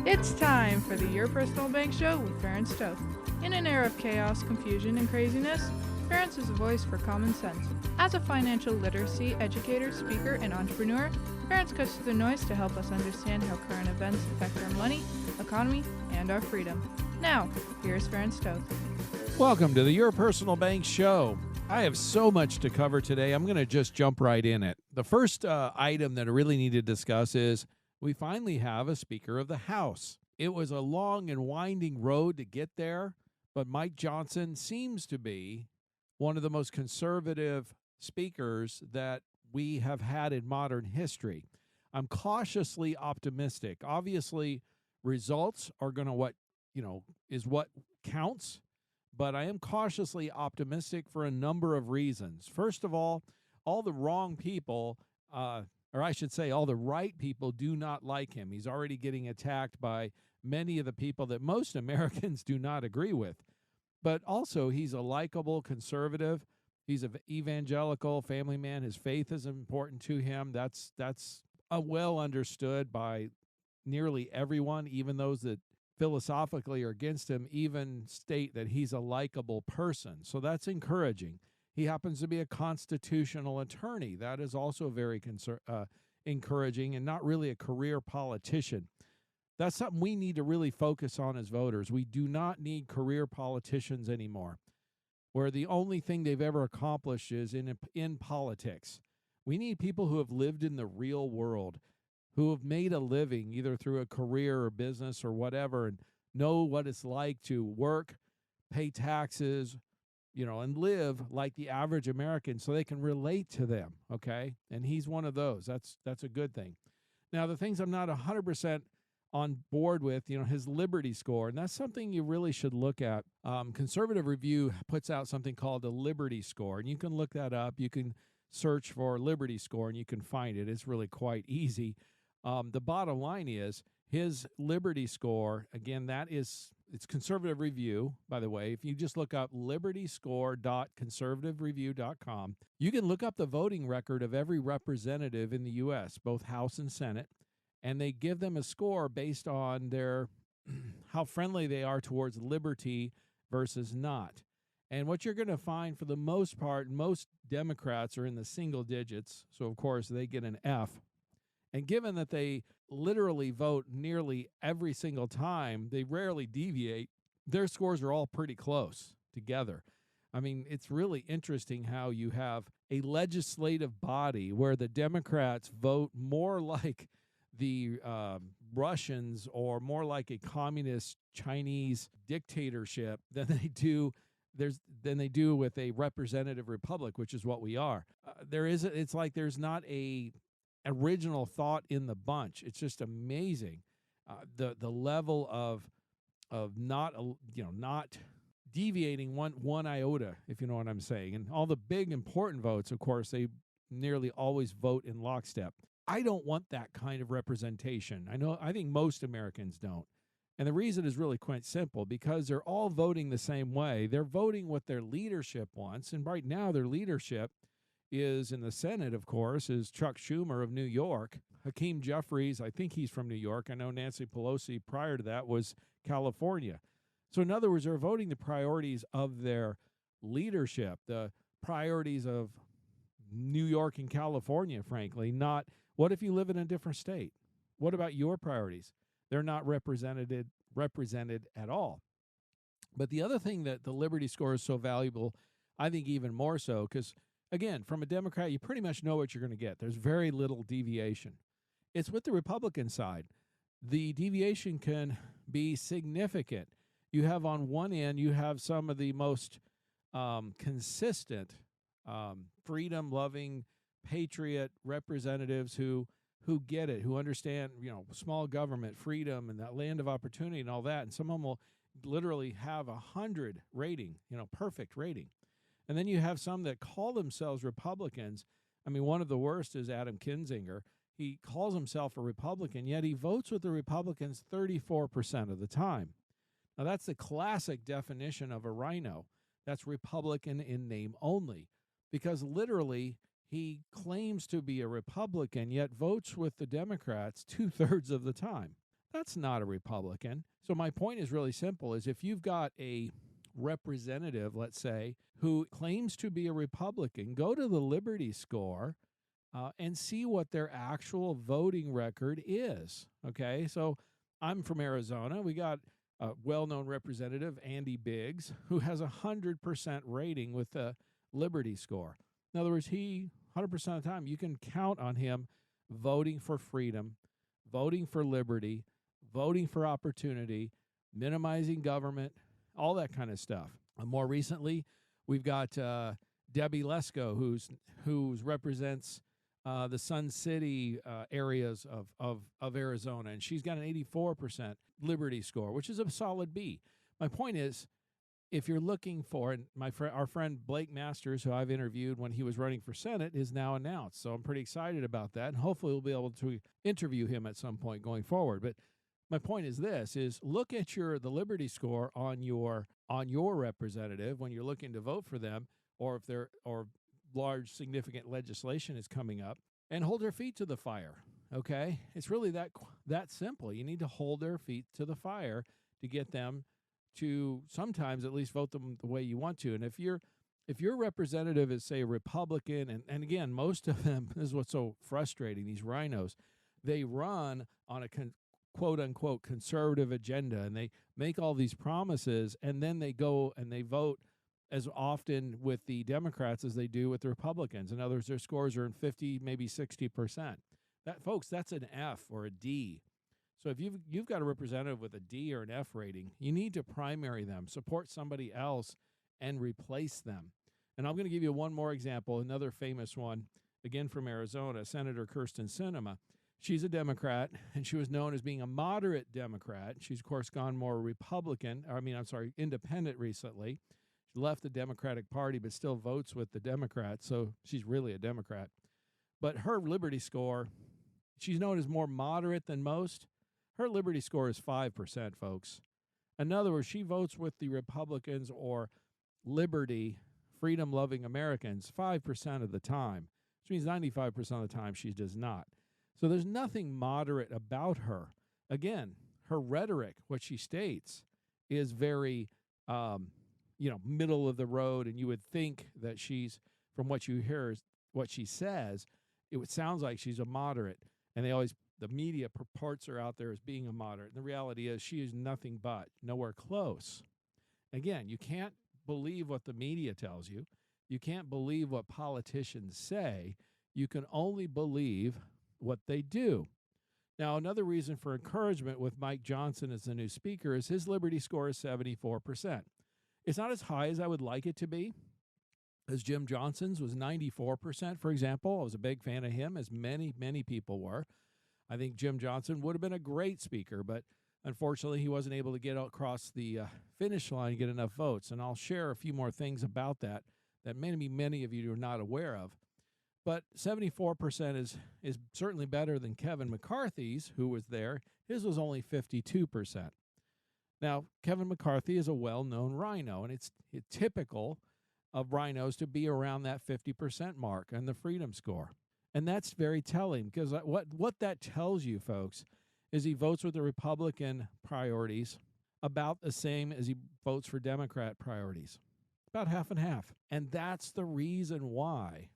It's time for the Your Personal Bank Show with Ferenc Toth. In an era of chaos, confusion, and craziness, Ferenc is a voice for common sense. As a financial literacy educator, speaker, and entrepreneur, Ferenc cuts through the noise to help us understand how current events affect our money, economy, and our freedom. Now, here's Ferenc Toth. Welcome to the Your Personal Bank Show. I have so much to cover today. I'm going to just jump right in it. The first item that I really need to discuss is we finally have a Speaker of the House. It was a long and winding road to get there, but Mike Johnson seems to be one of the most conservative speakers that we have had in modern history. I'm cautiously optimistic. Obviously, results are going to is what counts, but I am cautiously optimistic for a number of reasons. First of all the wrong people, or I should say all the right people do not like him. He's already getting attacked by many of the people that most Americans do not agree with. But also, he's a likable conservative. He's an evangelical family man. His faith is important to him. That's well understood by nearly everyone, even those that philosophically are against him, even state that he's a likable person. So that's encouraging. He happens to be a constitutional attorney. That is also very encouraging, and not really a career politician. That's something we need to really focus on as voters. We do not need career politicians anymore, where the only thing they've ever accomplished is in politics. We need people who have lived in the real world, who have made a living either through a career or business or whatever, and know what it's like to work, pay taxes, and live like the average American so they can relate to them, okay? And he's one of those. That's a good thing. Now, the things I'm not 100% on board with, his Liberty score, and that's something you really should look at. Conservative Review puts out something called a Liberty score, and you can look that up. You can search for Liberty score, and you can find it. It's really quite easy. The bottom line is his Liberty score, again, it's Conservative Review, by the way. If you just look up libertyscore.conservativereview.com, you can look up the voting record of every representative in the U.S., both House and Senate, and they give them a score based on their how friendly they are towards liberty versus not. And what you're going to find, for the most part, most Democrats are in the single digits, so of course they get an F. And given that they literally vote nearly every single time, they rarely deviate, their scores are all pretty close together. I mean, it's really interesting how you have a legislative body where the Democrats vote more like the Russians or more like a communist Chinese dictatorship than they do with a representative republic, which is what we are. It's like there's not a original thought in the bunch. It's just amazing the level of not deviating one iota, if you know what I'm saying. And all the big important votes, of course, they nearly always vote in lockstep. I don't want that kind of representation. I think most Americans don't. And the reason is really quite simple, because they're all voting the same way. They're voting what their leadership wants, and right now their leadership is in the Senate, of course, is Chuck Schumer of New York. Hakeem Jeffries, I think he's from New York. I know Nancy Pelosi prior to that was California. So in other words, they're voting the priorities of their leadership, the priorities of New York and California, frankly, not what if you live in a different state? What about your priorities? They're not represented at all. But the other thing that the Liberty score is so valuable, I think even more so, because again, from a Democrat, you pretty much know what you're going to get. There's very little deviation. It's with the Republican side. The deviation can be significant. You have on one end, you have some of the most consistent, freedom-loving, patriot representatives who get it, who understand, small government, freedom, and that land of opportunity and all that. And some of them will literally have 100 rating, perfect rating. And then you have some that call themselves Republicans. I mean, one of the worst is Adam Kinzinger. He calls himself a Republican, yet he votes with the Republicans 34% of the time. Now, that's the classic definition of a rhino. That's Republican in name only, because literally he claims to be a Republican, yet votes with the Democrats 2/3 of the time. That's not a Republican. So my point is really simple, is if you've got a representative, let's say, who claims to be a Republican, go to the Liberty Score and see what their actual voting record is. Okay, so I'm from Arizona. We got a well-known representative, Andy Biggs, who has a 100% rating with the Liberty Score. In other words, he 100% of the time you can count on him voting for freedom, voting for liberty, voting for opportunity, minimizing government, all that kind of stuff. More recently, we've got Debbie Lesko, who represents the Sun City areas of Arizona, and she's got an 84% Liberty Score, which is a solid B. My point is, if you're looking for, and our friend Blake Masters, who I've interviewed when he was running for Senate, is now announced. So I'm pretty excited about that, and hopefully we'll be able to interview him at some point going forward. But my point is this: is look at the Liberty Score on your representative when you're looking to vote for them, or if large significant legislation is coming up, and hold their feet to the fire. Okay, it's really that simple. You need to hold their feet to the fire to get them to sometimes at least vote them the way you want to. And if your representative is, say, a Republican, and again, most of them, this is what's so frustrating, these rhinos, they run on a quote unquote conservative agenda, and they make all these promises, and then they go and they vote as often with the Democrats as they do with the Republicans. In other words, their scores are in 50, maybe 60%. Folks, that's an F or a D. So if you've got a representative with a D or an F rating, you need to primary them, support somebody else, and replace them. And I'm going to give you one more example, another famous one, again from Arizona, Senator Kyrsten Sinema. She's a Democrat, and she was known as being a moderate Democrat. She's, of course, gone more independent recently. She left the Democratic Party, but still votes with the Democrats, so she's really a Democrat. But her Liberty Score, she's known as more moderate than most. Her Liberty Score is 5%, folks. In other words, she votes with the Republicans or liberty, freedom-loving Americans 5% of the time, which means 95% of the time she does not. So there's nothing moderate about her. Again, her rhetoric, what she states, is very, middle of the road, and you would think that she's, from what you hear, what she says, sounds like she's a moderate, and the media purports her out there as being a moderate. And the reality is she is nothing but, nowhere close. Again, you can't believe what the media tells you. You can't believe what politicians say. You can only believe what they do. Now, another reason for encouragement with Mike Johnson as the new speaker is his Liberty Score is 74%. It's not as high as I would like it to be, as Jim Johnson's was 94%, for example. I was a big fan of him, as many, many people were. I think Jim Johnson would have been a great speaker, but unfortunately he wasn't able to get across the finish line and get enough votes. And I'll share a few more things about that many of you are not aware of. But 74% is certainly better than Kevin McCarthy's, who was there. His was only 52%. Now, Kevin McCarthy is a well-known rhino, and it's typical of rhinos to be around that 50% mark on the freedom score. And that's very telling, because what that tells you, folks, is he votes with the Republican priorities about the same as he votes for Democrat priorities, about half and half. And that's the reason why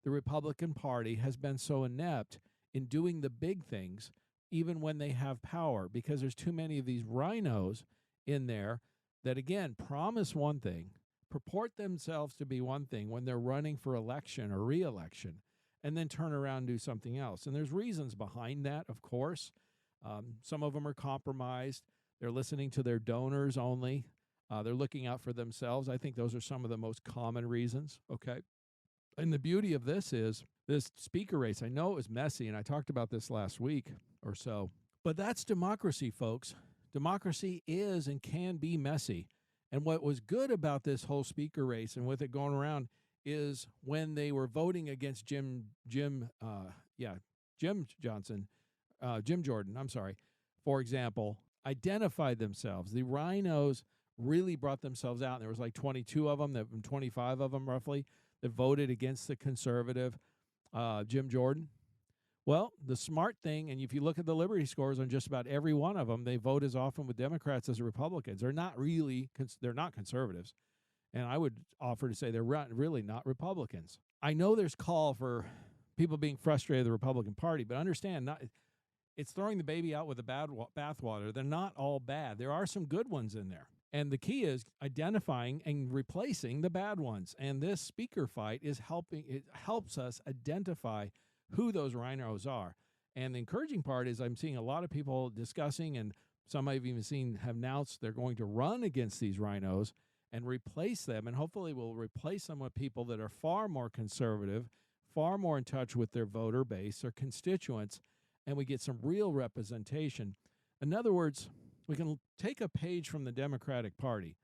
the Republican Party has been so inept in doing the big things, even when they have power, because there's too many of these rhinos in there that, again, promise one thing, purport themselves to be one thing when they're running for election or re-election, and then turn around and do something else. And there's reasons behind that, of course. Some of them are compromised. They're listening to their donors only. They're looking out for themselves. I think those are some of the most common reasons, okay? And the beauty of this is this speaker race. I know it was messy, and I talked about this last week or so, but that's democracy, folks. Democracy is and can be messy. And what was good about this whole speaker race and with it going around is when they were voting against Jim Jordan, for example, identified themselves. The rhinos really brought themselves out. And there was like 22 of them, 25 of them roughly, that voted against the conservative Jim Jordan. Well, the smart thing, and if you look at the Liberty scores on just about every one of them, they vote as often with Democrats as Republicans. They're not really, they're not conservatives. And I would offer to say they're really not Republicans. I know there's call for people being frustrated with the Republican Party, but understand, it's throwing the baby out with the bathwater. They're not all bad. There are some good ones in there. And the key is identifying and replacing the bad ones. And this speaker fight is it helps us identify who those rhinos are. And the encouraging part is I'm seeing a lot of people discussing, and some I've even seen have announced they're going to run against these rhinos and replace them. And hopefully we'll replace them with people that are far more conservative, far more in touch with their voter base, their constituents, and we get some real representation. In other words, we can take a page from the Democratic Party.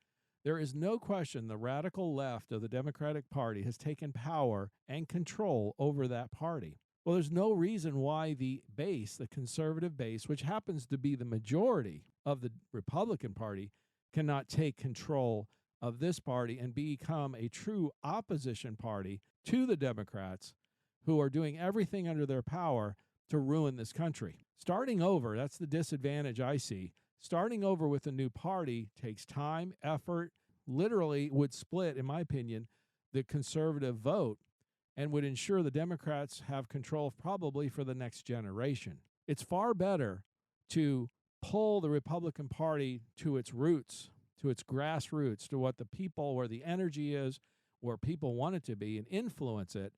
There is no question the radical left of the Democratic Party has taken power and control over that party. Well, there's no reason why the base, the conservative base, which happens to be the majority of the Republican Party, cannot take control of this party and become a true opposition party to the Democrats, who are doing everything under their power to ruin this country. Starting over, that's the disadvantage I see. Starting over with a new party takes time, effort, literally would split, in my opinion, the conservative vote and would ensure the Democrats have control probably for the next generation. It's far better to pull the Republican Party to its roots, to its grassroots, to what the people, where the energy is, where people want it to be, and influence it,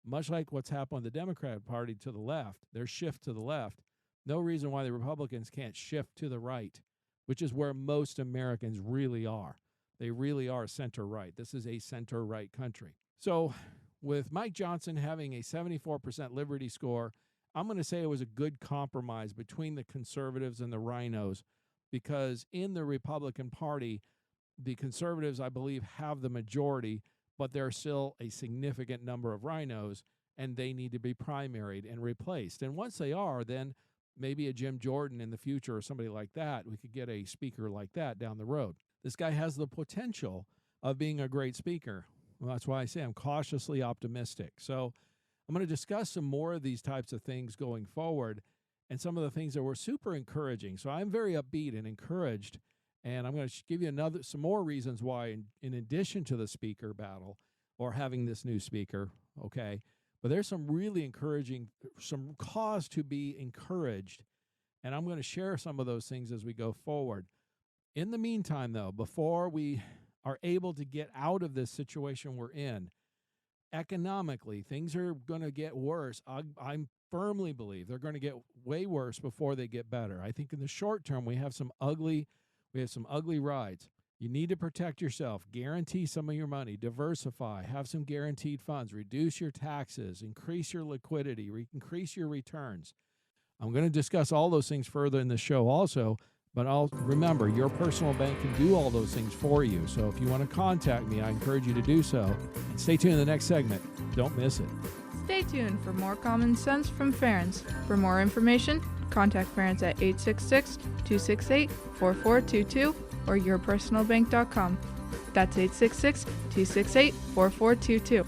much like what's happened with the Democratic Party to the left, their shift to the left. No reason why the Republicans can't shift to the right, which is where most Americans really are. They really are center-right. This is a center-right country. So with Mike Johnson having a 74% Liberty score, I'm going to say it was a good compromise between the conservatives and the rhinos, because in the Republican Party, the conservatives, I believe, have the majority, but there are still a significant number of rhinos, and they need to be primaried and replaced. And once they are, then maybe a Jim Jordan in the future or somebody like that, we could get a speaker like that down the road. This guy has the potential of being a great speaker. Well, that's why I say I'm cautiously optimistic. So I'm going to discuss some more of these types of things going forward and some of the things that were super encouraging. So I'm very upbeat and encouraged, and I'm going to give you some more reasons why, in addition to the speaker battle or having this new speaker, okay, but there's some really encouraging, some cause to be encouraged, and I'm going to share some of those things as we go forward. In the meantime, though, before we are able to get out of this situation we're in, economically, things are going to get worse. I firmly believe they're going to get way worse before they get better. I think in the short term, we have some ugly rides. You need to protect yourself, guarantee some of your money, diversify, have some guaranteed funds, reduce your taxes, increase your liquidity, increase your returns. I'm going to discuss all those things further in the show also, but remember, your personal bank can do all those things for you. So if you want to contact me, I encourage you to do so. And stay tuned in the next segment. Don't miss it. Stay tuned for more common sense from Ference. For more information, contact Ference at 866-268-4422 or yourpersonalbank.com. That's 866-268-4422.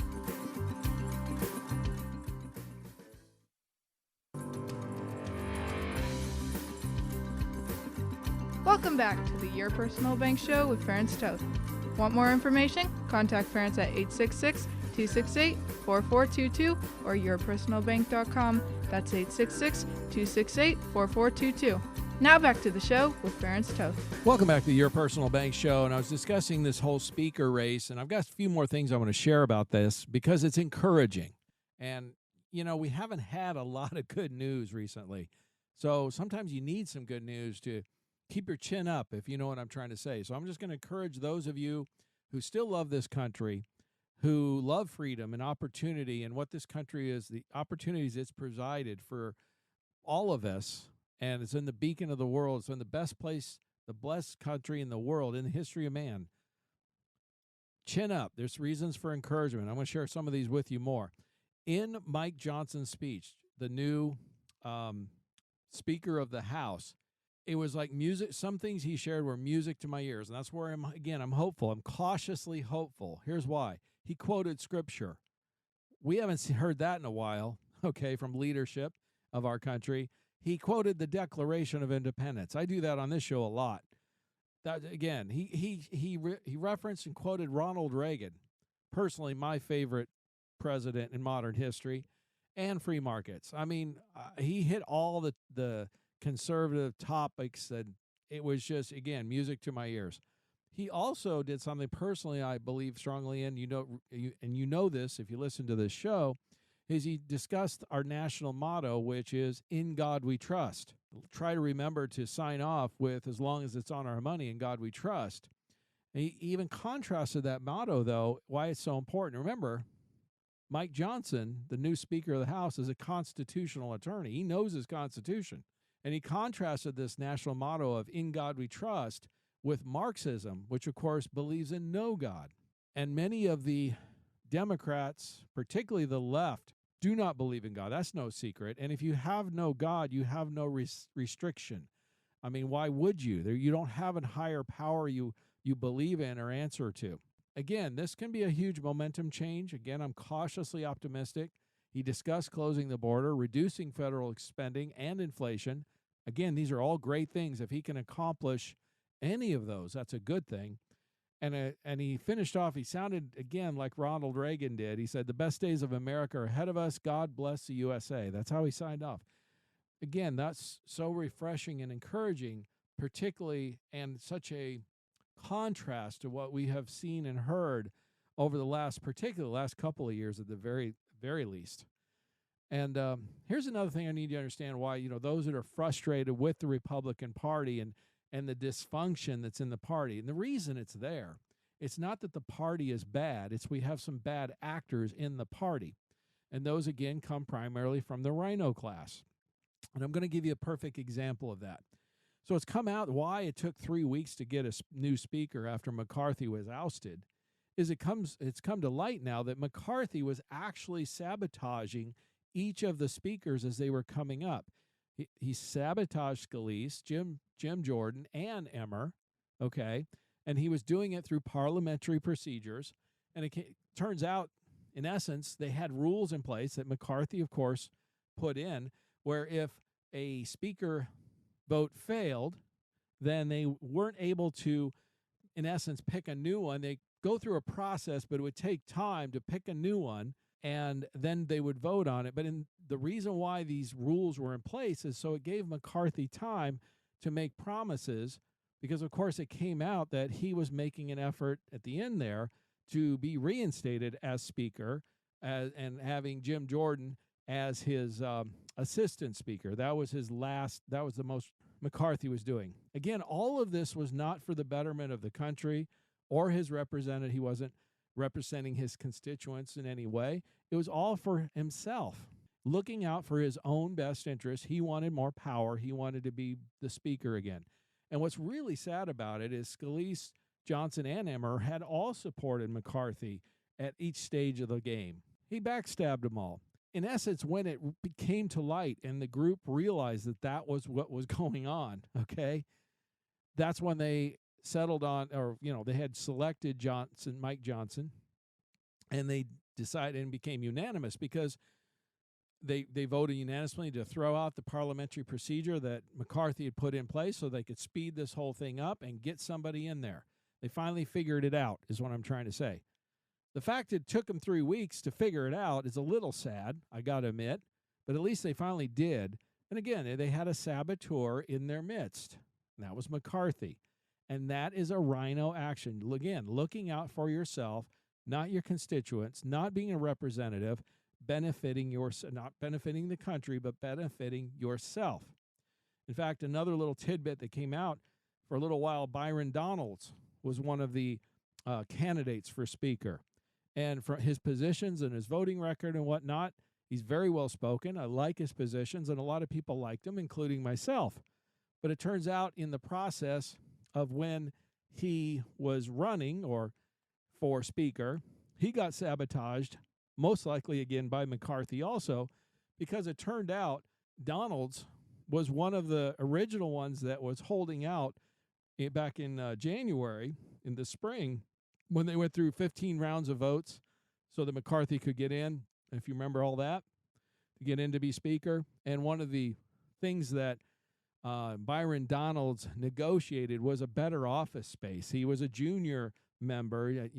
Welcome back to the Your Personal Bank Show with Ference Toth. Want more information? Contact Ference at 866-268-4422 or yourpersonalbank.com. That's 866-268-4422. Now back to the show with Ference Toth. Welcome back to Your Personal Bank Show. And I was discussing this whole speaker race, and I've got a few more things I want to share about this because it's encouraging. And, you know, we haven't had a lot of good news recently. So sometimes you need some good news to keep your chin up, if you know what I'm trying to say. So I'm just going to encourage those of you who still love this country, who love freedom and opportunity and what this country is, the opportunities it's provided for all of us. And it's in the beacon of the world. It's in the best place, the blessed country in the world, in the history of man. Chin up. There's reasons for encouragement. I'm going to share some of these with you more. In Mike Johnson's speech, the new Speaker of the House, it was like music. Some things he shared were music to my ears. And that's where I'm hopeful. I'm cautiously hopeful. Here's why. He quoted scripture. We haven't heard that in a while, okay, from leadership. of our country, he quoted the Declaration of Independence. I do that on this show a lot. That again, he referenced and quoted Ronald Reagan, personally my favorite president in modern history, and free markets. I mean, he hit all the conservative topics, and it was just, again, music to my ears. He also did something personally I believe strongly in. You know this if you listen to this show, is he discussed our national motto, which is "In God We Trust." Try to remember to sign off with "As long as it's on our money, in God we trust." And he even contrasted that motto, though, why it's so important. Remember, Mike Johnson, the new Speaker of the House, is a constitutional attorney. He knows his Constitution. And he contrasted this national motto of "In God We Trust" with Marxism, which, of course, believes in no God. And many of the Democrats, particularly the left, do not believe in God. That's no secret. And if you have no God, you have no restriction. I mean, why would you? You don't have a higher power you believe in or answer to. Again, this can be a huge momentum change. Again, I'm cautiously optimistic. He discussed closing the border, reducing federal spending, and inflation. Again, these are all great things. If he can accomplish any of those, that's a good thing. And he finished off, he sounded, again, like Ronald Reagan did. He said, "The best days of America are ahead of us. God bless the USA." That's how he signed off. Again, that's so refreshing and encouraging, particularly, and such a contrast to what we have seen and heard over the last couple of years at the very, very least. And here's another thing I need you to understand why, those that are frustrated with the Republican Party and the dysfunction that's in the party. And the reason it's there, it's not that the party is bad. It's we have some bad actors in the party. And those, again, come primarily from the rhino class. And I'm going to give you a perfect example of that. So it's come out why it took 3 weeks to get a new speaker after McCarthy was ousted, is it's come to light now that McCarthy was actually sabotaging each of the speakers as they were coming up. He sabotaged Scalise, Jim Jordan, and Emmer, okay? And he was doing it through parliamentary procedures. And it turns out, in essence, they had rules in place that McCarthy, of course, put in, where if a speaker vote failed, then they weren't able to, in essence, pick a new one. They go through a process, but it would take time to pick a new one, and then they would vote on it. But the reason why these rules were in place is so it gave McCarthy time to make promises, because, of course, it came out that he was making an effort at the end there to be reinstated as Speaker and having Jim Jordan as his assistant Speaker. That was the most McCarthy was doing. Again, all of this was not for the betterment of the country or his representative. He wasn't representing his constituents in any way. It was all for himself, looking out for his own best interests. He wanted more power. He wanted to be the Speaker again. And what's really sad about it is Scalise, Johnson, and Emmer had all supported McCarthy at each stage of the game. He backstabbed them all. In essence, when it came to light and the group realized that that was what was going on, okay, that's when they settled on, or, they had selected Mike Johnson, and they decided and became unanimous because they voted unanimously to throw out the parliamentary procedure that McCarthy had put in place so they could speed this whole thing up and get somebody in there. They finally figured it out, is what I'm trying to say. The fact it took them 3 weeks to figure it out is a little sad, I got to admit, but at least they finally did. And again, they had a saboteur in their midst, and that was McCarthy. And that is a rhino action. Again, looking out for yourself, not your constituents, not being a representative, not benefiting the country, but benefiting yourself. In fact, another little tidbit that came out for a little while, Byron Donalds was one of the candidates for Speaker. And for his positions and his voting record and whatnot, he's very well spoken. I like his positions, and a lot of people liked him, including myself. But it turns out in the process of when he was running for Speaker, he got sabotaged, most likely again by McCarthy also, because it turned out Donalds was one of the original ones that was holding out back in January, in the spring, when they went through 15 rounds of votes so that McCarthy could get in, if you remember all that. to get in to be speaker. And one of the things that Byron Donalds negotiated was a better office space. He was a junior member.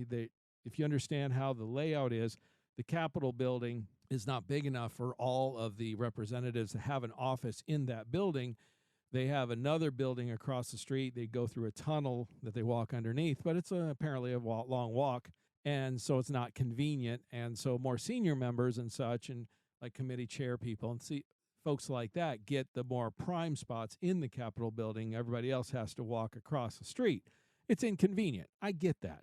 If you understand how the layout is, the Capitol building is not big enough for all of the representatives to have an office in that building. They have another building across the street. They go through a tunnel that they walk underneath, but it's apparently a long walk, and so it's not convenient. And so more senior members and such, and like committee chair people and folks like that, get the more prime spots in the Capitol building. Everybody else has to walk across the street. It's inconvenient. I get that.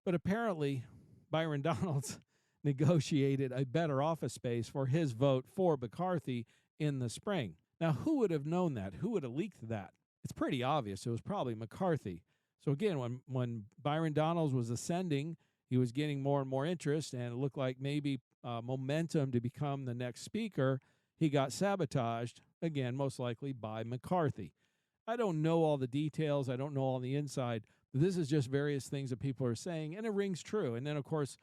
But apparently, Byron Donalds negotiated a better office space for his vote for McCarthy in the spring. Now, who would have known that? Who would have leaked that? It's pretty obvious. It was probably McCarthy. So again, when Byron Donalds was ascending, he was getting more and more interest, and it looked like maybe momentum to become the next speaker. He got sabotaged, again, most likely by McCarthy. I don't know all the details. I don't know all the inside. But this is just various things that people are saying, and it rings true. And then, of course,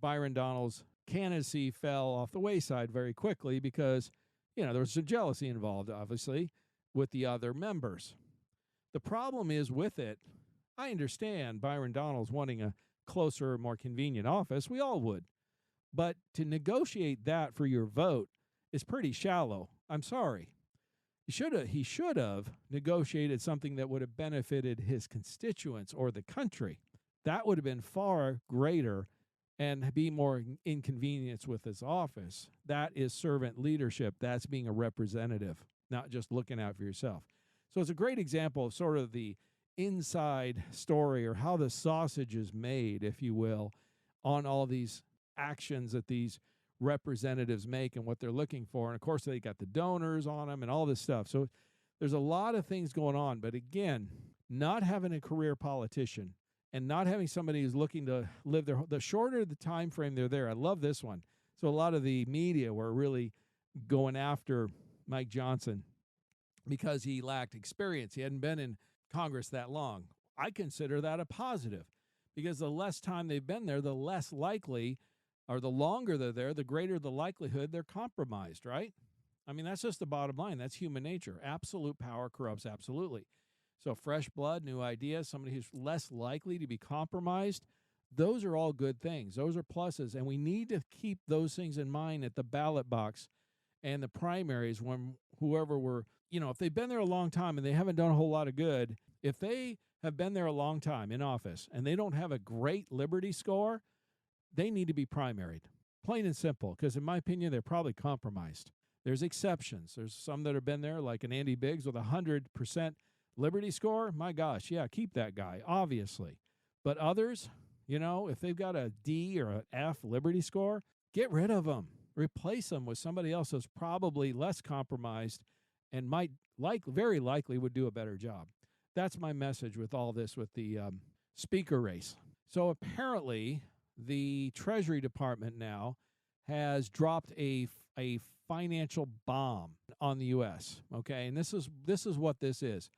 Byron Donalds' candidacy fell off the wayside very quickly because, there was some jealousy involved, obviously, with the other members. The problem is with it, I understand Byron Donalds wanting a closer, more convenient office. We all would. But to negotiate that for your vote is pretty shallow. I'm sorry. He should have negotiated something that would have benefited his constituents or the country. That would have been far greater and be more inconvenience with his office. That is servant leadership. That's being a representative, not just looking out for yourself. So it's a great example of sort of the inside story, or how the sausage is made, if you will, on all these actions that these representatives make and what they're looking for. And of course, they got the donors on them and all this stuff. So there's a lot of things going on. But again, not having a career politician and not having somebody who's looking to live the shorter the time frame they're there. I love this one. So a lot of the media were really going after Mike Johnson because he lacked experience. He hadn't been in Congress that long. I consider that a positive, because the less time they've been there, the less likely, or the longer they're there, the greater the likelihood they're compromised, right? I mean, that's just the bottom line. That's human nature. Absolute power corrupts absolutely. So fresh blood, new ideas, somebody who's less likely to be compromised, those are all good things. Those are pluses, and we need to keep those things in mind at the ballot box and the primaries when whoever we're, if they've been there a long time and they haven't done a whole lot of good, if they have been there a long time in office and they don't have a great Liberty score, they need to be primaried, plain and simple, because in my opinion, they're probably compromised. There's exceptions. There's some that have been there, like an Andy Biggs with 100% Liberty score. My gosh, yeah, keep that guy, obviously. But others, if they've got a D or an F Liberty score, get rid of them. Replace them with somebody else who's probably less compromised and very likely would do a better job. That's my message with all this, with the speaker race. So apparently, the Treasury Department now has dropped a financial bomb on the U.S. Okay, and this is what this is.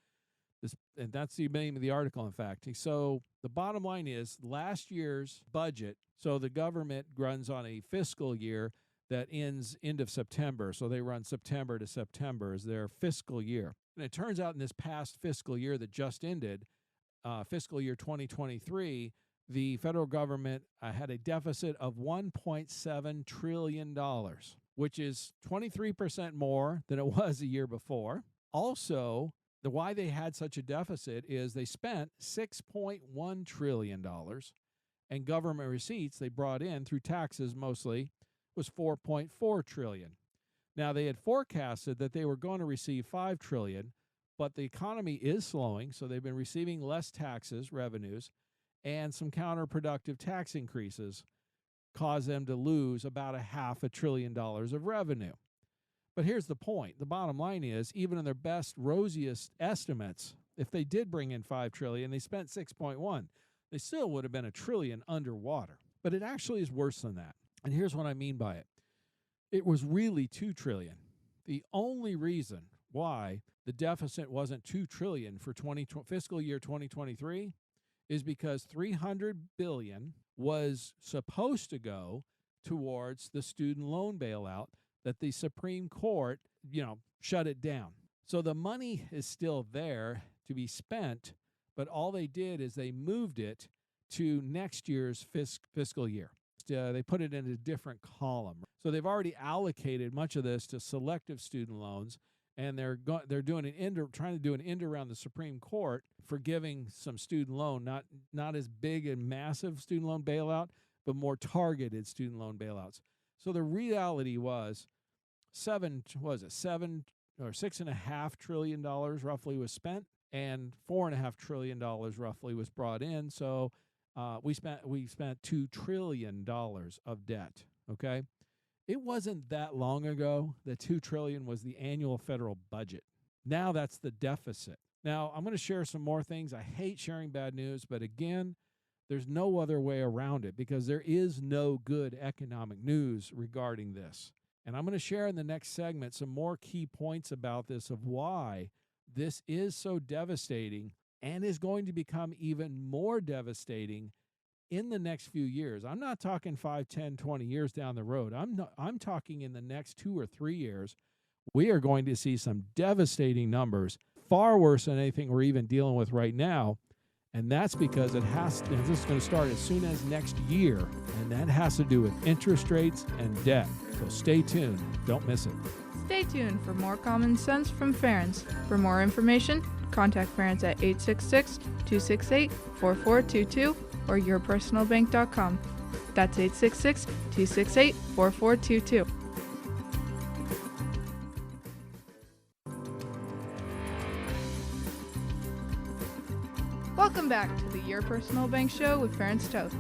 And that's the name of the article, in fact. So the bottom line is last year's budget. So the government runs on a fiscal year that ends end of September. So they run September to September as their fiscal year. And it turns out in this past fiscal year that just ended, fiscal year 2023, the federal government had a deficit of $1.7 trillion, which is 23% more than it was a year before. Also, why they had such a deficit is they spent $6.1 trillion, and government receipts they brought in through taxes mostly was $4.4 trillion. Now, they had forecasted that they were going to receive $5 trillion, but the economy is slowing, so they've been receiving less revenues, and some counterproductive tax increases caused them to lose about $500 billion of revenue. But here's the point. The bottom line is, even in their best, rosiest estimates, if they did bring in $5 trillion, they spent 6.1, they still would have been $1 trillion underwater. But it actually is worse than that. And here's what I mean by it. It was really $2 trillion. The only reason why the deficit wasn't $2 trillion for fiscal year 2023 is because $300 billion was supposed to go towards the student loan bailout that the Supreme Court, shut it down. So the money is still there to be spent, but all they did is they moved it to next year's fiscal year. They put it in a different column. So they've already allocated much of this to selective student loans, and they're doing trying to do an end around the Supreme Court for giving some student loan, not as big and massive student loan bailout, but more targeted student loan bailouts. So the reality was $6.5 trillion roughly was spent, and $4.5 trillion roughly was brought in. So we spent $2 trillion of debt. Okay, it wasn't that long ago that $2 trillion was the annual federal budget. Now that's the deficit. Now I'm going to share some more things. I hate sharing bad news, but again, there's no other way around it because there is no good economic news regarding this. And I'm going to share in the next segment some more key points about this, of why this is so devastating and is going to become even more devastating in the next few years. I'm not talking 5, 10, 20 years down the road. I'm talking in the next 2 or 3 years. We are going to see some devastating numbers, far worse than anything we're even dealing with right now. And that's because this is going to start as soon as next year, and that has to do with interest rates and debt. So stay tuned. Don't miss it. Stay tuned for more common sense from Ferens. For more information, contact Ferens at 866-268-4422 or yourpersonalbank.com. That's 866-268-4422. Welcome back to the Your Personal Bank Show with Ferens Toth.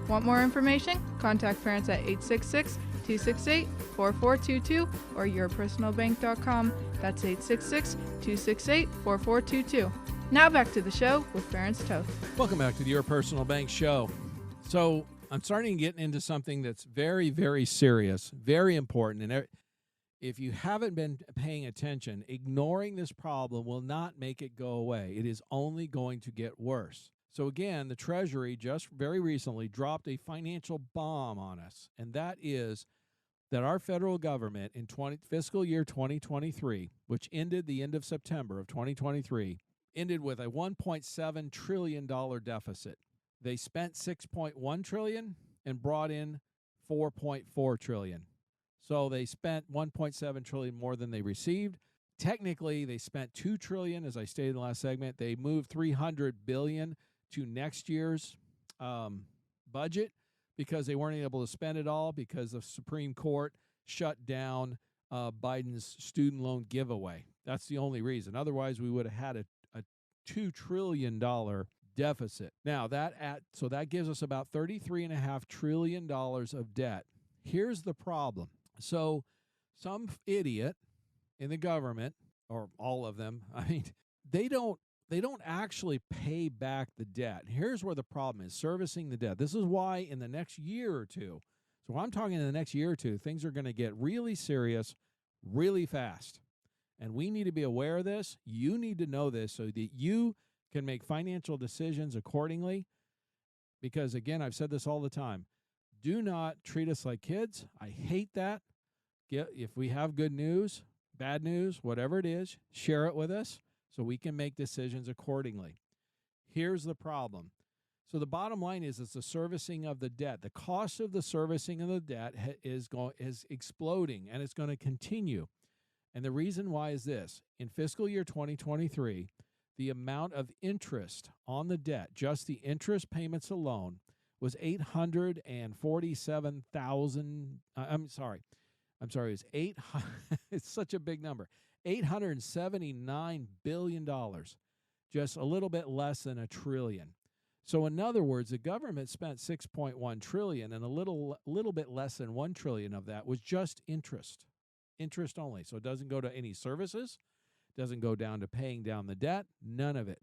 Want more information? Contact Ferens at 866-268-4422 or yourpersonalbank.com. That's 866-268-4422. Now back to the show with Ferens Toth. Welcome back to the Your Personal Bank Show. So I'm starting to get into something that's very, very serious, very important. And if you haven't been paying attention, ignoring this problem will not make it go away. It is only going to get worse. So again, the Treasury just very recently dropped a financial bomb on us, and that is that our federal government in fiscal year 2023, which ended the end of September of 2023, ended with a $1.7 trillion deficit. They spent $6.1 trillion and brought in $4.4 trillion. So they spent $1.7 trillion more than they received. Technically, they spent $2 trillion, as I stated in the last segment. They moved $300 billion to next year's budget because they weren't able to spend it all because the Supreme Court shut down Biden's student loan giveaway. That's the only reason. Otherwise, we would have had a $2 trillion deficit. Now, so that gives us about $33.5 trillion of debt. Here's the problem. So some idiot in the government, or all of them, they don't actually pay back the debt. Here's where the problem is: servicing the debt. This is why in the next year or two, so I'm talking in the next year or two, things are going to get really serious really fast. And we need to be aware of this. You need to know this so that you can make financial decisions accordingly. Because again, I've said this all the time. Do not treat us like kids. I hate that. If we have good news, bad news, whatever it is, share it with us so we can make decisions accordingly. Here's the problem. So the bottom line is it's the servicing of the debt. The cost of the servicing of the debt is exploding, and it's going to continue. And the reason why is this. In fiscal year 2023, the amount of interest on the debt, just the interest payments alone, was $847,000. It's such a big number. $879 billion, just a little bit less than $1 trillion. So in other words, the government spent $6.1 trillion, and a little bit less than $1 trillion of that was just interest only. So it doesn't go to any services, doesn't go down to paying down the debt, none of it.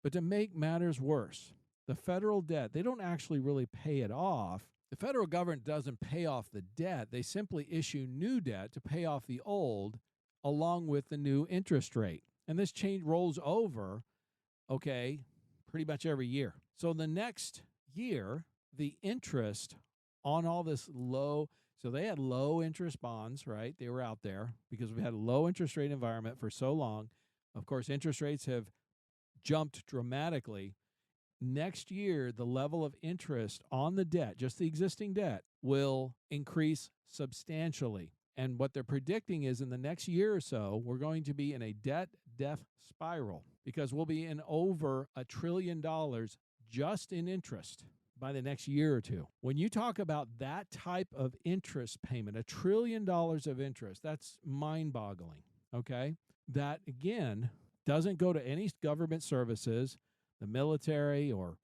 But to make matters worse, the federal debt, they don't actually really pay it off. The federal government doesn't pay off the debt. They simply issue new debt to pay off the old along with the new interest rate. And this change rolls over, pretty much every year. So the next year, the interest on all this low, So they had low interest bonds, right? They were out there because we've had a low interest rate environment for so long. Of course, interest rates have jumped dramatically. Next year, the level of interest on the debt, just the existing debt, will increase substantially. And what they're predicting is in the next year or so, we're going to be in a debt death spiral because we'll be in over $1 trillion just in interest by the next year or two. When you talk about that type of interest payment, $1 trillion of interest, that's mind-boggling, okay? That, again, doesn't go to any government services, the military, or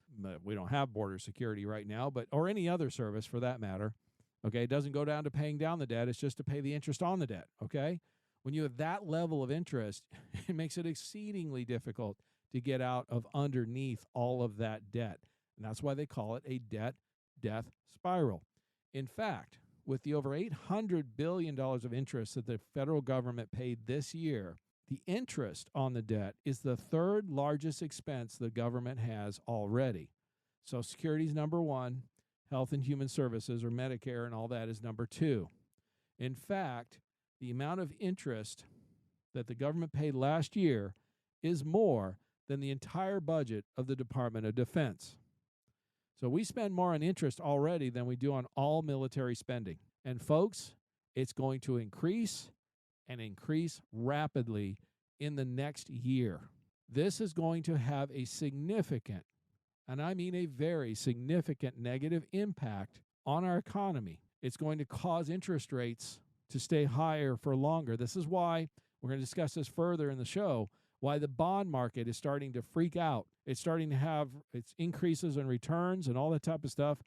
we don't have border security right now, but or any other service for that matter. Okay, it doesn't go down to paying down the debt. It's just to pay the interest on the debt. Okay, when you have that level of interest, it makes it exceedingly difficult to get out of underneath all of that debt. And that's why they call it a debt death spiral. In fact, with the over $800 billion of interest that the federal government paid this year, the interest on the debt is the third largest expense the government has already. Social Security is number one. Health and Human Services, or Medicare and all that, is number two. In fact, the amount of interest that the government paid last year is more than the entire budget of the Department of Defense. So we spend more on interest already than we do on all military spending. And folks, it's going to increase and increase rapidly in the next year. This is going to have a significant, and I mean a very significant, negative impact on our economy. It's going to cause interest rates to stay higher for longer. This is why we're going to discuss this further in the show, why the bond market is starting to freak out. It's starting to have its increases in returns and all that type of stuff.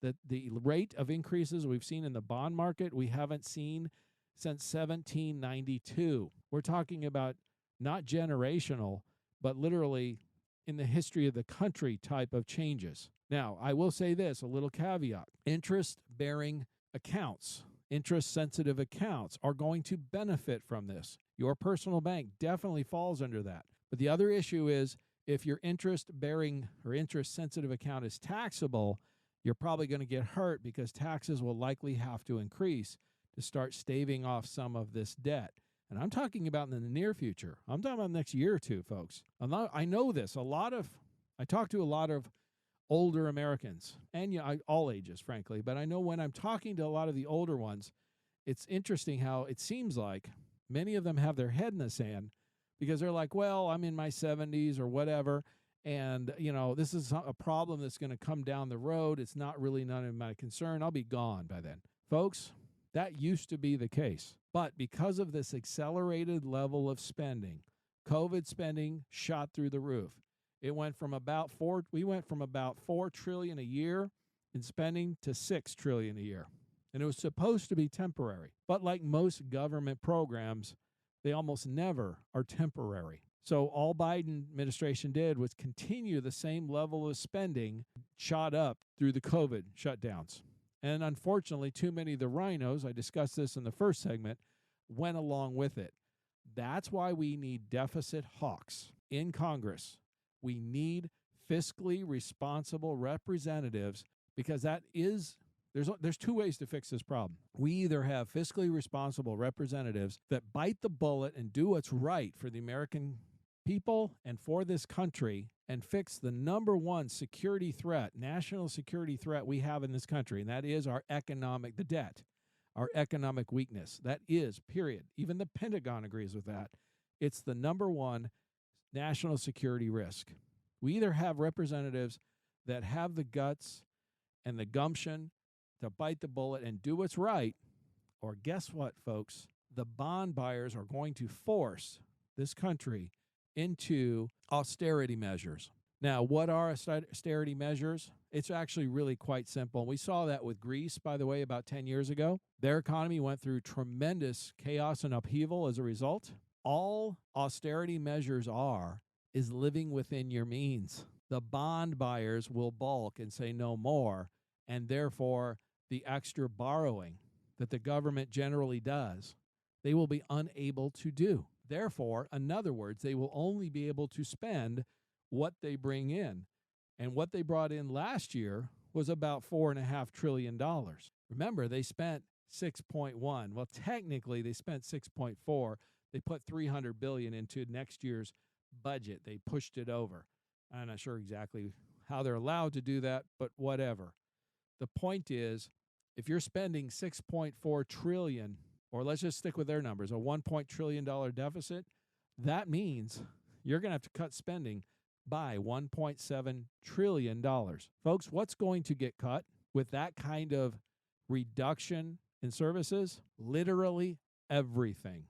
That the rate of increases we've seen in the bond market, we haven't seen since 1792. We're talking about not generational, but literally in the history of the country type of changes. Now, I will say this, a little caveat. Interest-bearing accounts, interest-sensitive accounts are going to benefit from this. Your personal bank definitely falls under that. But the other issue is if your interest-bearing or interest-sensitive account is taxable, you're probably going to get hurt because taxes will likely have to increase to start staving off some of this debt. And I'm talking about in the near future. I'm talking about the next year or two, folks. I know this. I talk to a lot of older Americans, and all ages, frankly. But I know when I'm talking to a lot of the older ones, it's interesting how it seems like many of them have their head in the sand because they're like, well, I'm in my 70s or whatever, and, this is a problem that's going to come down the road. It's not really none of my concern. I'll be gone by then. Folks, that used to be the case. But because of this accelerated level of spending, COVID spending shot through the roof. We went from about $4 trillion a year in spending to $6 trillion a year. And it was supposed to be temporary. But like most government programs, they almost never are temporary. So all Biden administration did was continue the same level of spending shot up through the COVID shutdowns. And unfortunately, too many of the rhinos, I discussed this in the first segment, went along with it. That's why we need deficit hawks in Congress. We need fiscally responsible representatives because there's two ways to fix this problem. We either have fiscally responsible representatives that bite the bullet and do what's right for the American people and for this country and fix the number one security threat, national security threat we have in this country, and that is the debt, our economic weakness. That is, period. Even the Pentagon agrees with that. It's the number one national security risk. We either have representatives that have the guts and the gumption to bite the bullet and do what's right, or guess what, folks? The bond buyers are going to force this country into austerity measures. Now, what are austerity measures? It's actually really quite simple. We saw that with Greece, by the way, about 10 years ago. Their economy went through tremendous chaos and upheaval as a result. All austerity measures is living within your means. The bond buyers will balk and say no more, and therefore the extra borrowing that the government generally does, they will be unable to do. Therefore, in other words, they will only be able to spend what they bring in. And what they brought in last year was about $4.5 trillion. Remember, they spent 6.1. Well, technically they spent 6.4. They put 300 billion into next year's budget. They pushed it over. I'm not sure exactly how they're allowed to do that, but whatever. The point is, if you're spending 6.4 trillion, or let's just stick with their numbers, a $1 trillion deficit, that means you're going to have to cut spending by $1.7 trillion. Folks, what's going to get cut with that kind of reduction in services? Literally everything.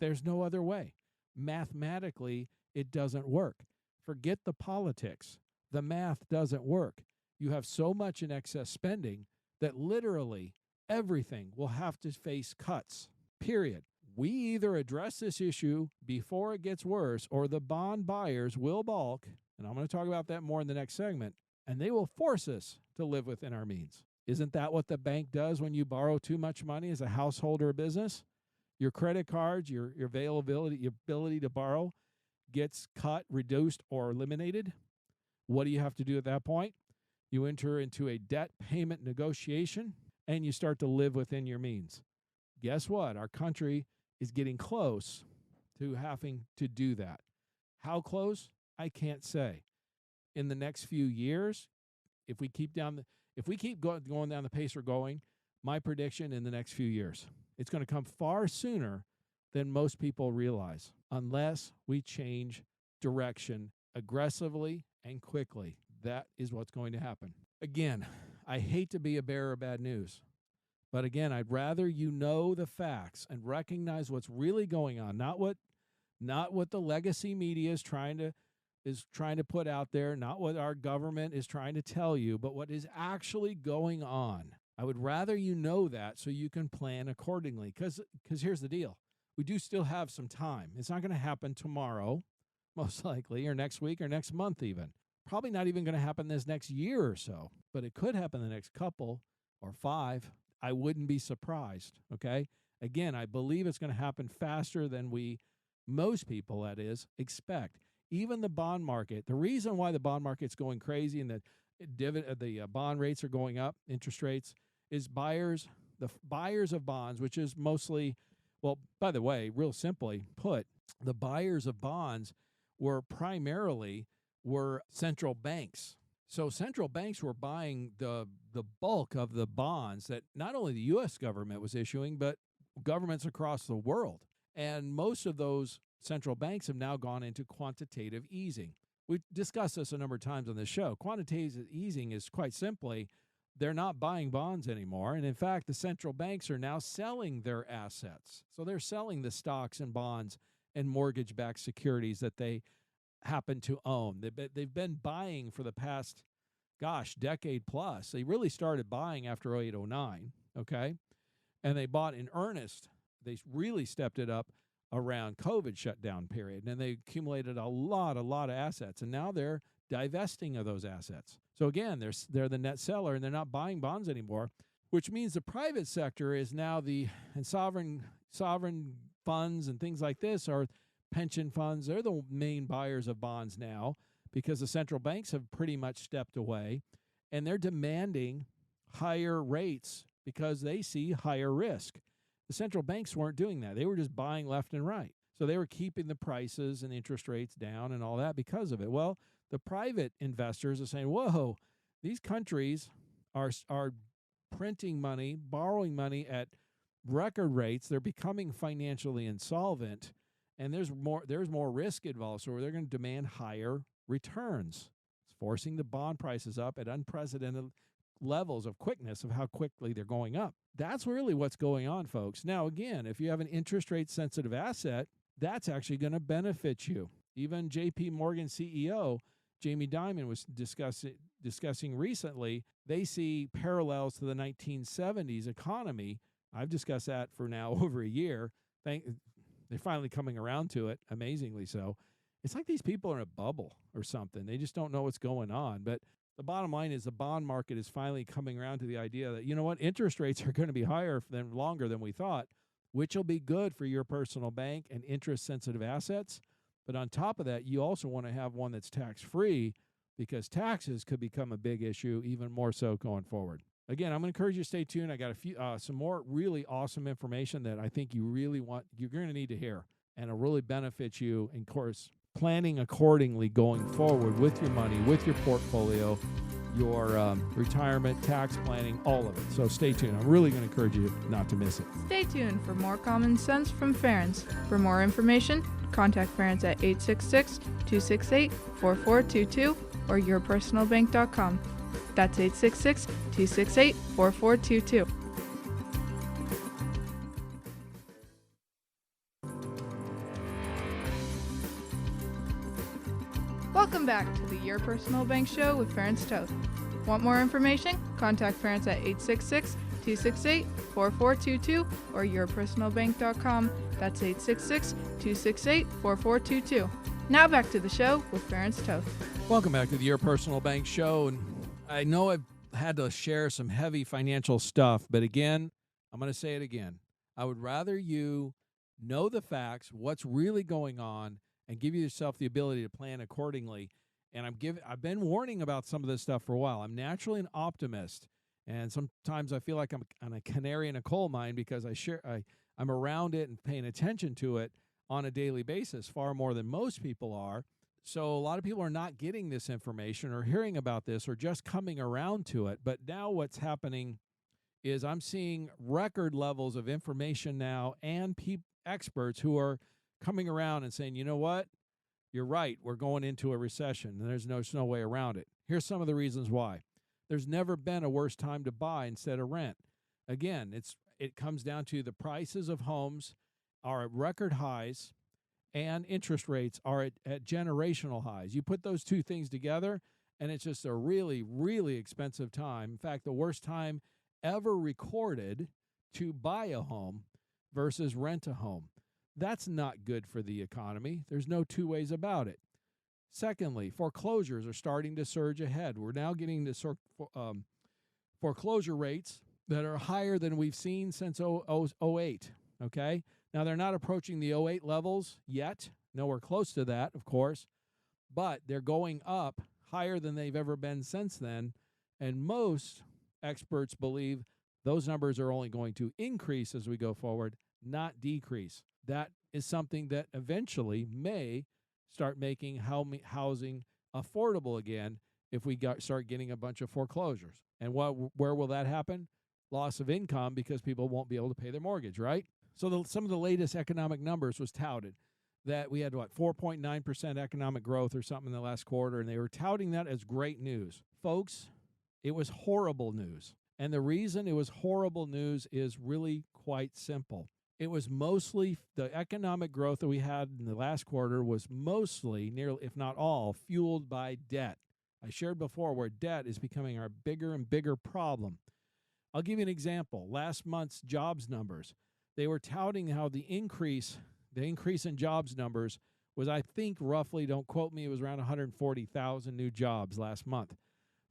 There's no other way. Mathematically, it doesn't work. Forget the politics. The math doesn't work. You have so much in excess spending that literally everything will have to face cuts, period. We either address this issue before it gets worse, or the bond buyers will balk, and I'm going to talk about that more in the next segment, and they will force us to live within our means. Isn't that what the bank does when you borrow too much money as a household or a business? Your credit cards, your availability, your ability to borrow gets cut, reduced, or eliminated. What do you have to do at that point? You enter into a debt payment negotiation, and you start to live within your means. Guess what? Our country is getting close to having to do that. How close? I can't say. In the next few years, if we keep going down the pace we're going, my prediction in the next few years, it's going to come far sooner than most people realize, unless we change direction aggressively and quickly. That is what's going to happen. Again, I hate to be a bearer of bad news, but again, I'd rather you know the facts and recognize what's really going on, not what the legacy media is trying to put out there, not what our government is trying to tell you, but what is actually going on. I would rather you know that so you can plan accordingly, because here's the deal. We do still have some time. It's not going to happen tomorrow, most likely, or next week, or next month even. Probably not even going to happen this next year or so, but it could happen the next couple or 5. I wouldn't be surprised, okay? Again, I believe it's going to happen faster than most people, that is, expect. Even the bond market, the reason why the bond market's going crazy and the bond rates are going up, interest rates, is the buyers of bonds, which is mostly, well, by the way, real simply put, the buyers of bonds were central banks. So central banks were buying the bulk of the bonds that not only the U.S. government was issuing, but governments across the world. And most of those central banks have now gone into quantitative easing. We've discussed this a number of times on this show. Quantitative easing is quite simply, they're not buying bonds anymore. And in fact, the central banks are now selling their assets. So they're selling the stocks and bonds and mortgage-backed securities that they happen to own. They've been buying for the past, decade plus. They really started buying after 08, 09, okay? And they bought in earnest. They really stepped it up around COVID shutdown period, and they accumulated a lot of assets, and now they're divesting of those assets. So again, they're the net seller, and they're not buying bonds anymore, which means the private sector is now and sovereign funds and things like this are pension funds. They're the main buyers of bonds now because the central banks have pretty much stepped away, and they're demanding higher rates because they see higher risk. The central banks weren't doing that. They were just buying left and right. So they were keeping the prices and interest rates down and all that because of it. Well, the private investors are saying, whoa, these countries are printing money, borrowing money at record rates. They're becoming financially insolvent, and there's more risk involved. So they're going to demand higher returns. It's forcing the bond prices up at unprecedented levels of quickness of how quickly they're going up. That's really what's going on, folks. Now, again, if you have an interest rate sensitive asset, that's actually going to benefit you. Even JP Morgan CEO Jamie Dimon was discussing recently, they see parallels to the 1970s economy. I've discussed that for now over a year. They're finally coming around to it, amazingly so. It's like these people are in a bubble or something. They just don't know what's going on. But the bottom line is the bond market is finally coming around to the idea that, you know what, interest rates are going to be higher than longer than we thought, which will be good for your personal bank and interest-sensitive assets. But on top of that, you also want to have one that's tax-free because taxes could become a big issue, even more so going forward. Again, I'm going to encourage you to stay tuned. I got some more really awesome information that I think you're going to need to hear, and it'll really benefit you. And of course, planning accordingly going forward with your money, with your portfolio, your retirement, tax planning, all of it. So stay tuned. I'm really going to encourage you not to miss it. Stay tuned for more common sense from Ference. For more information, contact Ference at 866-268-4422 or yourpersonalbank.com. That's 866-268-4422. Welcome back to the Your Personal Bank Show with Ference Toth. Want more information? Contact Ference at 866-268-4422 or yourpersonalbank.com. That's 866-268-4422. Now back to the show with Ference Toth. Welcome back to the Your Personal Bank Show. And I know I've had to share some heavy financial stuff, but again, I'm going to say it again. I would rather you know the facts, what's really going on, and give yourself the ability to plan accordingly. And I've been warning about some of this stuff for a while. I'm naturally an optimist, and sometimes I feel like I'm a canary in a coal mine because I'm around it and paying attention to it on a daily basis, far more than most people are. So a lot of people are not getting this information or hearing about this or just coming around to it. But now what's happening is I'm seeing record levels of information now and experts who are coming around and saying, you know what? You're right. We're going into a recession, and there's no way around it. Here's some of the reasons why. There's never been a worse time to buy instead of rent. Again, it comes down to the prices of homes are at record highs, and interest rates are at generational highs. You put those two things together, and it's just a really, really expensive time. In fact, the worst time ever recorded to buy a home versus rent a home. That's not good for the economy. There's no two ways about it. Secondly, foreclosures are starting to surge ahead. We're now getting to foreclosure rates that are higher than we've seen since 08, okay? Now, they're not approaching the 08 levels yet. Nowhere close to that, of course. But they're going up higher than they've ever been since then. And most experts believe those numbers are only going to increase as we go forward, not decrease. That is something that eventually may start making housing affordable again if we start getting a bunch of foreclosures. And where will that happen? Loss of income because people won't be able to pay their mortgage, right? So some of the latest economic numbers was touted that we had, 4.9% economic growth or something in the last quarter, and they were touting that as great news. Folks, it was horrible news. And the reason it was horrible news is really quite simple. It was mostly the economic growth that we had in the last quarter was mostly, nearly, if not all, fueled by debt. I shared before where debt is becoming our bigger and bigger problem. I'll give you an example. Last month's jobs numbers. They were touting how the increase in jobs numbers was, I think, roughly, don't quote me, it was around 140,000 new jobs last month.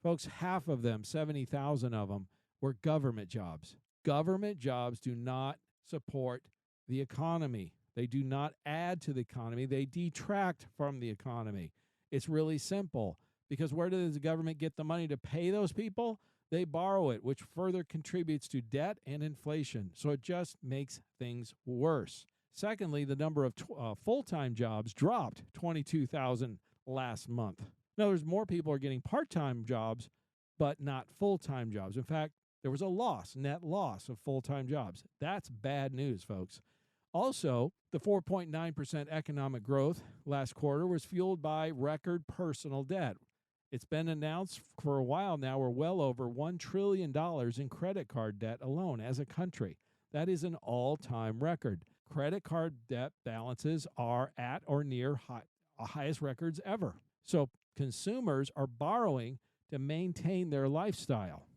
Folks, half of them, 70,000 of them, were government jobs. Government jobs do not support the economy. They do not add to the economy. They detract from the economy. It's really simple because where does the government get the money to pay those people? They borrow it, which further contributes to debt and inflation. So it just makes things worse. Secondly, the number of full-time jobs dropped 22,000 last month. In other words, more people are getting part-time jobs, but not full-time jobs. In fact, there was a net loss of full-time jobs. That's bad news, folks. Also, the 4.9% economic growth last quarter was fueled by record personal debt. It's been announced for a while now we're well over $1 trillion in credit card debt alone as a country. That is an all-time record. Credit card debt balances are at or near highest records ever. So consumers are borrowing to maintain their lifestyle.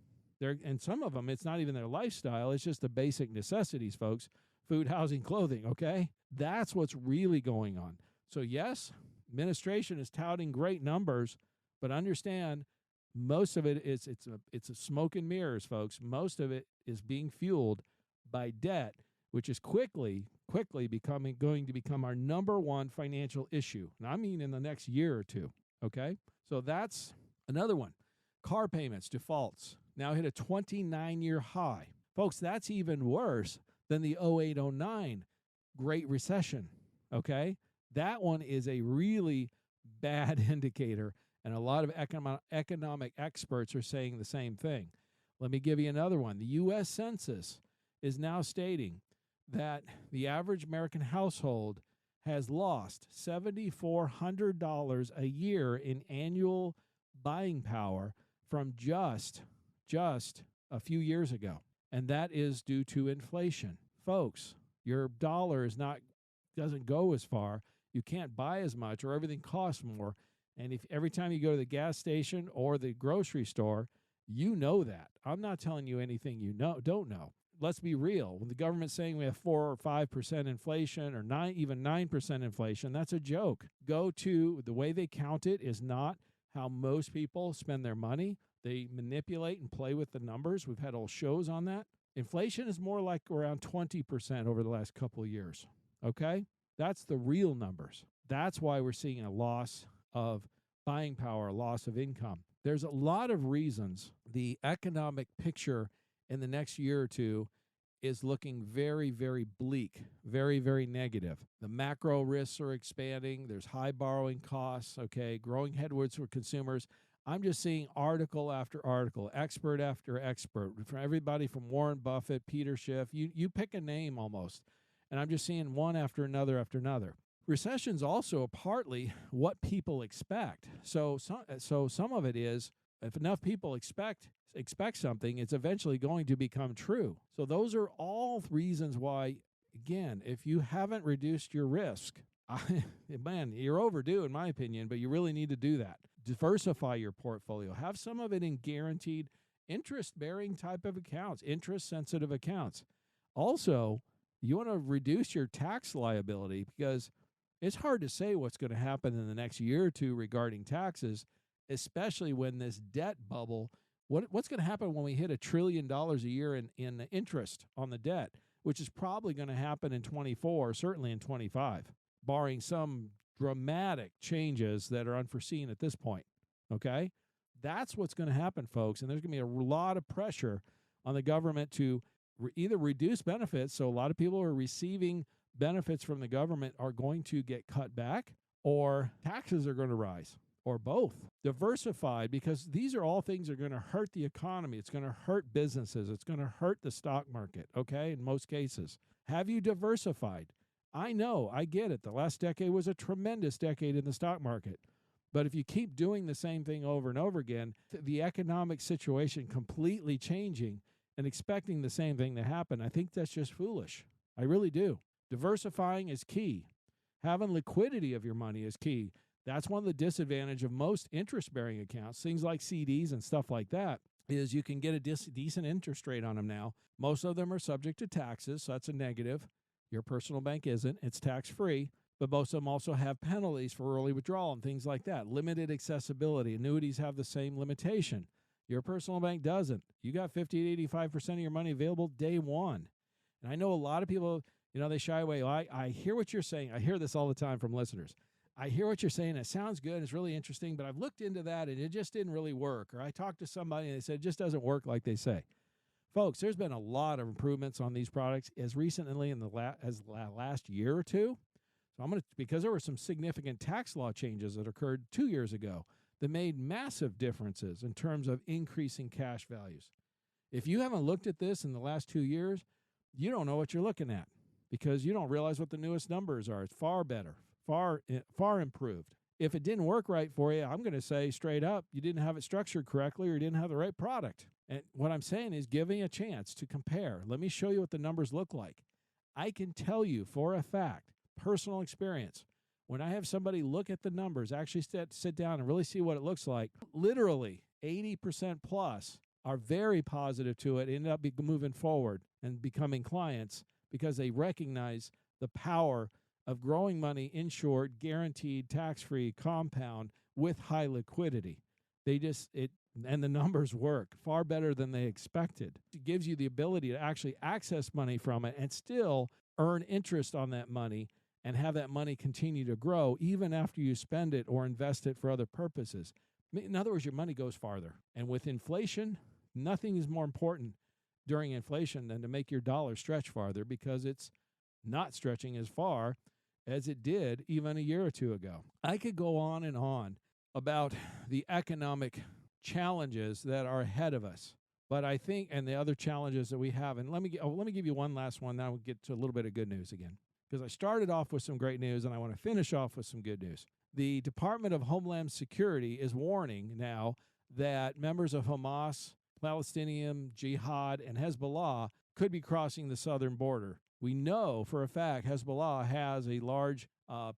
And some of them, it's not even their lifestyle. It's just the basic necessities, folks. Food, housing, clothing, okay? That's what's really going on. So yes, administration is touting great numbers, but understand most of it is it's a smoke and mirrors, folks. Most of it is being fueled by debt, which is quickly going to become our number one financial issue. And I mean in the next year or two, okay? So that's another one. Car payments, defaults. now hit a 29-year high. Folks, that's even worse than the 08-09 Great Recession, okay? That one is a really bad indicator, and a lot of economic experts are saying the same thing. Let me give you another one. The U.S. Census is now stating that the average American household has lost $7,400 a year in annual buying power from just a few years ago. And that is due to inflation. Folks, your dollar doesn't go as far. You can't buy as much, or everything costs more. And if every time you go to the gas station or the grocery store, you know that. I'm not telling you anything you don't know. Let's be real. When the government's saying we have 4 or 5% inflation, or even 9% inflation, that's a joke. The way they count it is not how most people spend their money. They manipulate and play with the numbers. We've had whole shows on that. Inflation is more like around 20% over the last couple of years. Okay? That's the real numbers. That's why we're seeing a loss of buying power, a loss of income. There's a lot of reasons the economic picture in the next year or two is looking very, very bleak, very, very negative. The macro risks are expanding. There's high borrowing costs, okay, growing headwinds for consumers. I'm just seeing article after article, expert after expert, from everybody from Warren Buffett, Peter Schiff, you pick a name almost. And I'm just seeing one after another after another. Recession's also partly what people expect. So some of it is, if enough people expect something, it's eventually going to become true. So those are all reasons why, again, if you haven't reduced your risk, man, you're overdue in my opinion, but you really need to do that. Diversify your portfolio. Have some of it in guaranteed interest-bearing type of accounts, interest-sensitive accounts. Also, you want to reduce your tax liability, because it's hard to say what's going to happen in the next year or two regarding taxes, especially when this debt bubble, what's going to happen when we hit $1 trillion a year in interest on the debt, which is probably going to happen in 24, certainly in 25, barring some dramatic changes that are unforeseen at this point, okay? That's what's going to happen, folks, and there's going to be a lot of pressure on the government to either reduce benefits, so a lot of people who are receiving benefits from the government are going to get cut back, or taxes are going to rise, or both. Diversified, because these are all things that are going to hurt the economy. It's going to hurt businesses. It's going to hurt the stock market, okay, in most cases. Have you diversified? I know, I get it. The last decade was a tremendous decade in the stock market. But if you keep doing the same thing over and over again, the economic situation completely changing and expecting the same thing to happen, I think that's just foolish. I really do. Diversifying is key. Having liquidity of your money is key. That's one of the disadvantages of most interest-bearing accounts, things like CDs and stuff like that, is you can get a decent interest rate on them now. Most of them are subject to taxes, so that's a negative. Your personal bank isn't. It's tax-free. But most of them also have penalties for early withdrawal and things like that. Limited accessibility. Annuities have the same limitation. Your personal bank doesn't. You got 50 to 85% of your money available day one. And I know a lot of people, they shy away. Well, I hear what you're saying. I hear this all the time from listeners. I hear what you're saying. It sounds good. It's really interesting, but I've looked into that and it just didn't really work. Or I talked to somebody and they said it just doesn't work like they say. Folks, there's been a lot of improvements on these products as recently in the last year or two. So because there were some significant tax law changes that occurred 2 years ago that made massive differences in terms of increasing cash values. If you haven't looked at this in the last 2 years, you don't know what you're looking at, because you don't realize what the newest numbers are. It's far better, far improved. If it didn't work right for you, I'm going to say straight up, you didn't have it structured correctly or you didn't have the right product. And what I'm saying is giving a chance to compare. Let me show you what the numbers look like. I can tell you for a fact, personal experience, when I have somebody look at the numbers, actually sit down and really see what it looks like, literally 80% plus are very positive to it, end up moving forward and becoming clients because they recognize the power of growing money insured, guaranteed, tax-free, compound with high liquidity. And the numbers work far better than they expected. It gives you the ability to actually access money from it and still earn interest on that money and have that money continue to grow even after you spend it or invest it for other purposes. In other words, your money goes farther. And with inflation, Nothing is more important during inflation than to make your dollar stretch farther, because it's not stretching as far as it did even a year or two ago. I could go on and on about the economic challenges that are ahead of us, but I think, and the other challenges that we have, and let me give you one last one. Now we'll get to a little bit of good news again, because I started off with some great news and I want to finish off with some good news. The Department of Homeland Security is warning now that members of Hamas, Palestinian Jihad, and Hezbollah could be crossing the southern border. We know for a fact Hezbollah has a large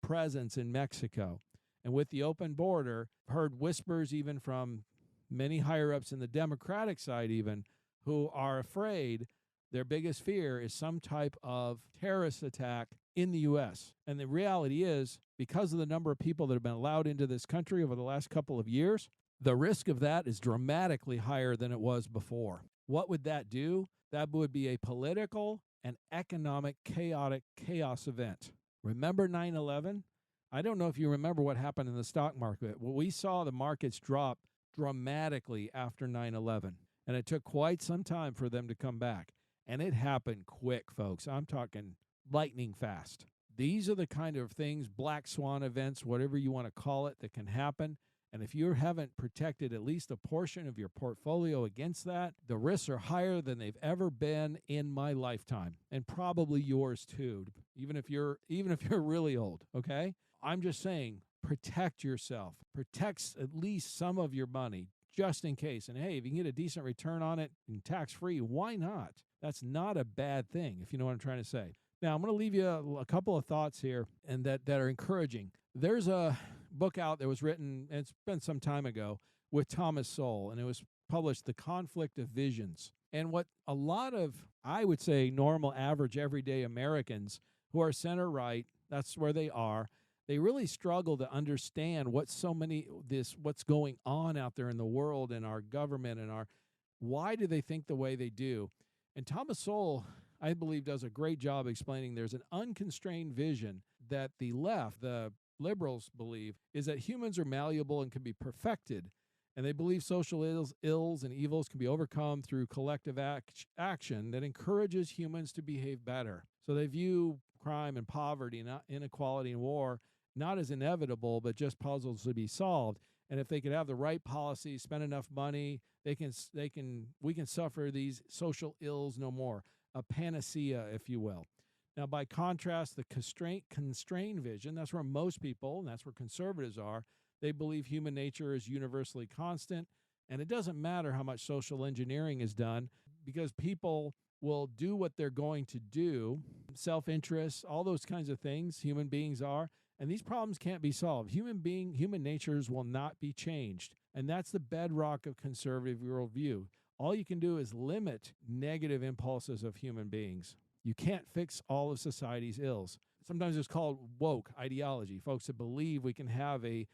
presence in Mexico. And with the open border, heard whispers even from many higher-ups in the Democratic side even, who are afraid their biggest fear is some type of terrorist attack in the U.S. And the reality is, because of the number of people that have been allowed into this country over the last couple of years, the risk of that is dramatically higher than it was before. What would that do? That would be a political and economic chaos event. Remember 9/11? I don't know if you remember what happened in the stock market. Well, we saw the markets drop dramatically after 9/11, and it took quite some time for them to come back. And it happened quick, folks. I'm talking lightning fast. These are the kind of things, black swan events, whatever you want to call it, that can happen. And if you haven't protected at least a portion of your portfolio against that, the risks are higher than they've ever been in my lifetime, and probably yours too, even if you're really old, okay? I'm just saying, protect yourself. Protect at least some of your money just in case. And hey, if you can get a decent return on it and tax-free, why not? That's not a bad thing, if you know what I'm trying to say. Now, I'm going to leave you a couple of thoughts here and that are encouraging. There's a book out that was written, and it's been some time ago, with Thomas Sowell, and it was published, The Conflict of Visions. And what a lot of, I would say, normal, average, everyday Americans who are center-right, that's where they are, they really struggle to understand what's going on out there in the world and our government and why do they think the way they do. And Thomas Sowell, I believe, does a great job explaining there's an unconstrained vision that the left, the liberals, believe is that humans are malleable and can be perfected. And they believe social ills and evils can be overcome through collective action that encourages humans to behave better. So they view crime and poverty, inequality and war, not as inevitable, but just puzzles to be solved. And if they could have the right policies, spend enough money, we can suffer these social ills no more. A panacea, if you will. Now, by contrast, the constrained vision, that's where most people, and that's where conservatives are, they believe human nature is universally constant, and it doesn't matter how much social engineering is done, because people will do what they're going to do, self-interest, all those kinds of things human beings are, and these problems can't be solved. Human natures will not be changed, and that's the bedrock of conservative worldview. All you can do is limit negative impulses of human beings. You can't fix all of society's ills. Sometimes it's called woke ideology, folks that believe we can have a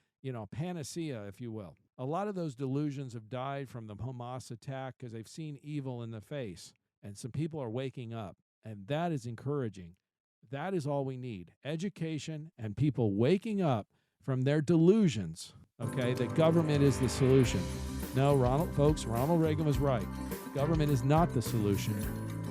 panacea, if you will. A lot of those delusions have died from the Hamas attack because they've seen evil in the face, and some people are waking up, and that is encouraging. That is all we need, education and people waking up from their delusions, okay, that government is the solution. No, Ronald Reagan was right. Government is not the solution.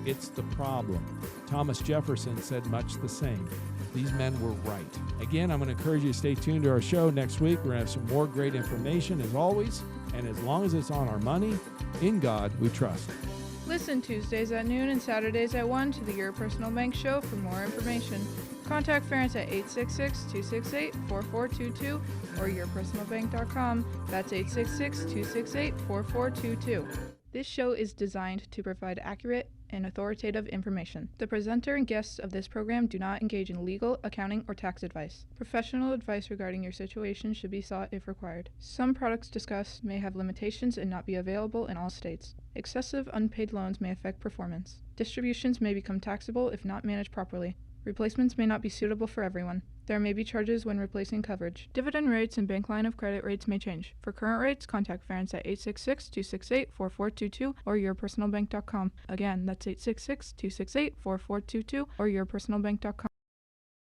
It's the problem. Thomas Jefferson said much the same. These men were right. Again, I'm going to encourage you to stay tuned to our show next week. We're going to have some more great information as always. And as long as it's on our money, in God we trust. Listen Tuesdays at noon and Saturdays at 1 to the Your Personal Bank Show for more information. Contact Ference at 866-268-4422 or yourpersonalbank.com. That's 866-268-4422. This show is designed to provide accurate and authoritative information. The presenter and guests of this program do not engage in legal, accounting, or tax advice. Professional advice regarding your situation should be sought if required. Some products discussed may have limitations and not be available in all states. Excessive unpaid loans may affect performance. Distributions may become taxable if not managed properly. Replacements may not be suitable for everyone. There may be charges when replacing coverage. Dividend rates and bank line of credit rates may change. For current rates, contact Ference at 866-268-4422 or yourpersonalbank.com. Again, that's 866-268-4422 or yourpersonalbank.com.